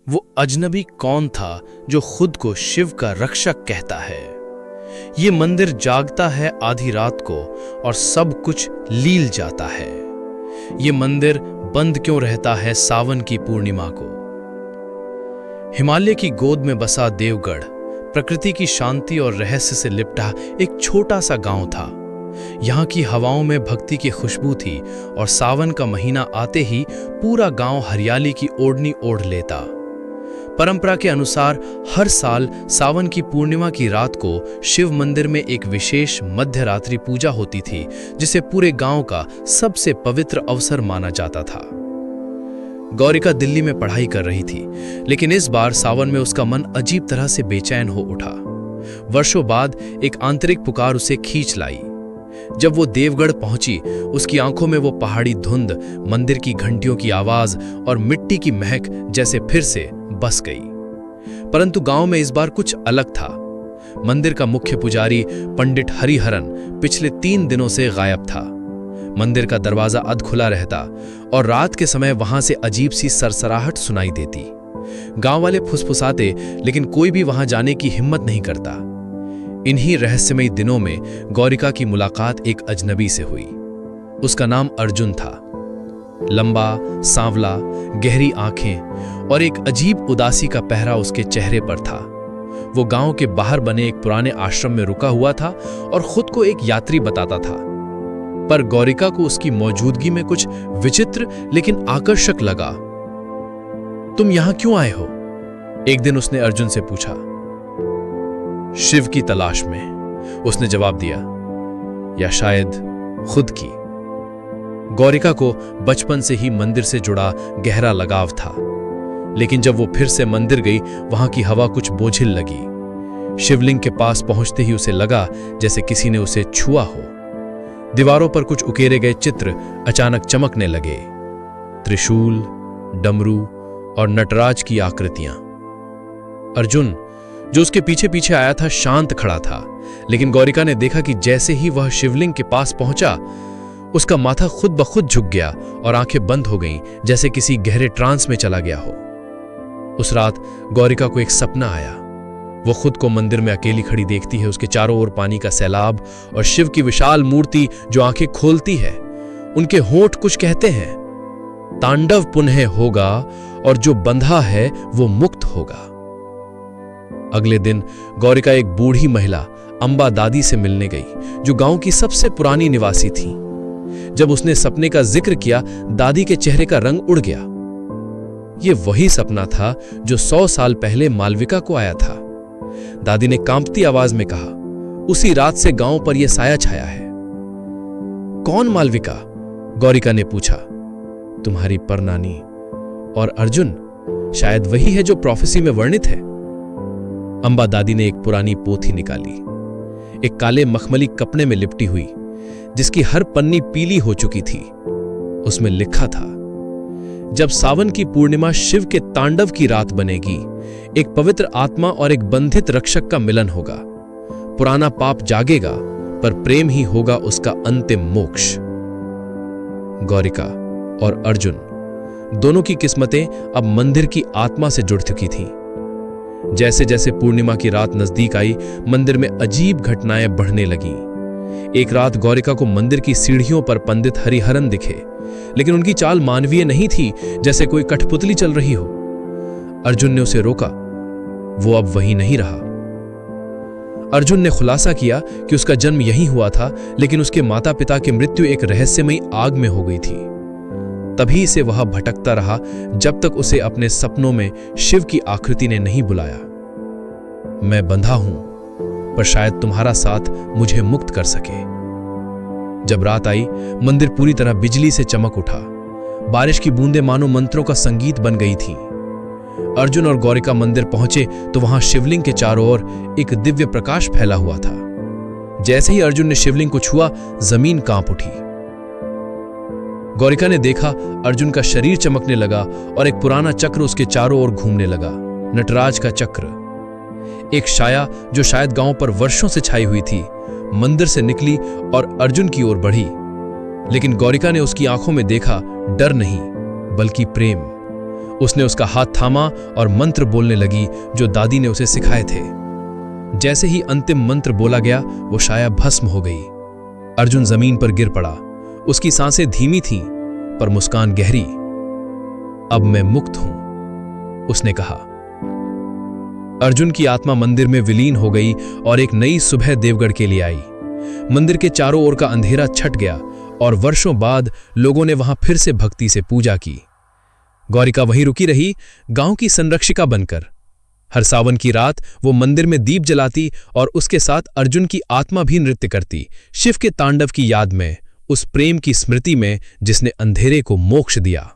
वो अजनबी कौन था जो खुद को शिव का रक्षक कहता है? ये मंदिर जागता है आधी रात को और सब कुछ लील जाता है। ये मंदिर बंद क्यों रहता है सावन की पूर्णिमा को? हिमालय की गोद में बसा देवगढ़ प्रकृति की शांति और रहस्य से लिपटा एक छोटा सा गांव था। यहाँ की हवाओं में भक्ति की खुशबू थी और सावन का महीना आते ही पूरा गांव हरियाली की ओढ़नी ओढ़ लेता। परंपरा के अनुसार हर साल सावन की पूर्णिमा की रात को शिव मंदिर में एक विशेष मध्यरात्रि पूजा होती थी, जिसे पूरे गांव का सबसे पवित्र अवसर माना जाता था। गौरिका दिल्ली में पढ़ाई कर रही थी, लेकिन इस बार सावन में उसका मन अजीब तरह से बेचैन हो उठा। वर्षों बाद एक आंतरिक पुकार उसे खींच लाई। जब वो देवगढ़ पहुंची, उसकी आंखों में वो पहाड़ी धुंध, मंदिर की घंटियों की आवाज और मिट्टी की महक जैसे फिर से बस गई। परंतु गांव में इस बार कुछ अलग था। मंदिर का मुख्य पुजारी पंडित हरिहरन पिछले 3 दिनों से गायब था। मंदिर का दरवाजा अध खुला रहता और रात के समय वहां से अजीब सी सरसराहट सुनाई देती। गांव वाले फुसफुसाते, लेकिन कोई भी वहां जाने की हिम्मत नहीं करता। इन्हीं रहस्यमयी दिनों में गौरिका की मुलाकात एक अजनबी से हुई। उसका नाम अर्जुन था। लंबा, सांवला, गहरी आंखें और एक अजीब उदासी का पहरा उसके चेहरे पर था। वो गांव के बाहर बने एक पुराने आश्रम में रुका हुआ था और खुद को एक यात्री बताता था। पर गौरिका को उसकी मौजूदगी में कुछ विचित्र लेकिन आकर्षक लगा। तुम यहां क्यों आए हो? एक दिन उसने अर्जुन से पूछा। शिव की तलाश में, उसने जवाब दिया, या शायद खुद की। गौरिका को बचपन से ही मंदिर से जुड़ा गहरा लगाव था, लेकिन जब वो फिर से मंदिर गई, वहां की हवा कुछ बोझिल लगी। शिवलिंग के पास पहुंचते ही उसे लगा जैसे किसी ने उसे छुआ हो। दीवारों पर कुछ उकेरे गए चित्र अचानक चमकने लगे। त्रिशूल, डमरू और नटराज की आकृतियां। अर्जुन, जो उसके पीछे पीछे आया था, शांत खड़ा था, लेकिन गौरिका ने देखा कि जैसे ही वह शिवलिंग के पास पहुंचा, उसका माथा खुद ब खुद झुक गया और आंखें बंद हो गईं, जैसे किसी गहरे ट्रांस में चला गया हो। उस रात गौरिका को एक सपना आया। वो खुद को मंदिर में अकेली खड़ी देखती है, उसके चारों ओर पानी का सैलाब और शिव की विशाल मूर्ति जो आंखें खोलती है। उनके होंठ कुछ कहते हैं, तांडव पुनः होगा और जो बंधा है वो मुक्त होगा। अगले दिन गौरिका एक बूढ़ी महिला अंबा दादी से मिलने गई, जो गांव की सबसे पुरानी निवासी थी। जब उसने सपने का जिक्र किया, दादी के चेहरे का रंग उड़ गया। ये वही सपना था जो 100 साल पहले मालविका को आया था। दादी ने कांपती आवाज में कहा, उसी रात से गांव पर यह साया छाया है। कौन मालविका? गौरिका ने पूछा। तुम्हारी परनानी। और अर्जुन, शायद वही है जो प्रोफेसी में वर्णित है। अंबा दादी ने एक पुरानी पोथी निकाली, एक काले मखमली कपड़े में लिपटी हुई, जिसकी हर पन्नी पीली हो चुकी थी। उसमें लिखा था, जब सावन की पूर्णिमा शिव के तांडव की रात बनेगी, एक पवित्र आत्मा और एक बंधित रक्षक का मिलन होगा। पुराना पाप जागेगा, पर प्रेम ही होगा उसका अंतिम मोक्ष। गौरिका और अर्जुन दोनों की किस्मतें अब मंदिर की आत्मा से जुड़ चुकी थीं। जैसे जैसे पूर्णिमा की रात नजदीक आई, मंदिर में अजीब घटनाएं बढ़ने लगीं। एक रात गौरिका को मंदिर की सीढ़ियों पर पंडित हरिहरन दिखे, लेकिन उनकी चाल मानवीय नहीं थी, जैसे कोई कठपुतली चल रही हो। अर्जुन ने उसे रोका। वो अब वहीं नहीं रहा। अर्जुन ने खुलासा किया कि उसका जन्म यहीं हुआ था, लेकिन उसके माता पिता की मृत्यु एक रहस्यमयी आग में हो गई थी। तभी से वह भटकता रहा, जब तक उसे अपने सपनों में शिव की आकृति ने नहीं बुलाया। मैं बंधा हूं, पर शायद तुम्हारा साथ मुझे मुक्त कर सके। जब रात आई, मंदिर पूरी तरह बिजली से चमक उठा। बारिश की बूंदें मानो मंत्रों का संगीत बन गई थीं। अर्जुन और गौरिका मंदिर पहुंचे तो वहां शिवलिंग के चारों ओर एक दिव्य प्रकाश फैला हुआ था। जैसे ही अर्जुन ने शिवलिंग को छुआ, जमीन कांप उठी। गौरिका ने देखा, अर्जुन का शरीर चमकने लगा और एक पुराना चक्र उसके चारों ओर घूमने लगा, नटराज का चक्र। एक छाया जो शायद गांव पर वर्षों से छाई हुई थी, मंदिर से निकली और अर्जुन की ओर बढ़ी। लेकिन गौरिका ने उसकी आंखों में देखा डर नहीं, बल्कि प्रेम। उसने उसका हाथ थामा और मंत्र बोलने लगी जो दादी ने उसे सिखाए थे। जैसे ही अंतिम मंत्र बोला गया वो शाया भस्म हो गई। अर्जुन जमीन पर गिर पड़ा। उसकी सांसें धीमी थीं पर मुस्कान गहरी। अब मैं मुक्त हूं, उसने कहा। अर्जुन की आत्मा मंदिर में विलीन हो गई और एक नई सुबह देवगढ़ के लिए आई। मंदिर के चारों ओर का अंधेरा छट गया और वर्षों बाद लोगों ने वहां फिर से भक्ति से पूजा की। गौरिका वहीं रुकी रही, गांव की संरक्षिका बनकर। हर सावन की रात वो मंदिर में दीप जलाती और उसके साथ अर्जुन की आत्मा भी नृत्य करती, शिव के तांडव की याद में, उस प्रेम की स्मृति में जिसने अंधेरे को मोक्ष दिया।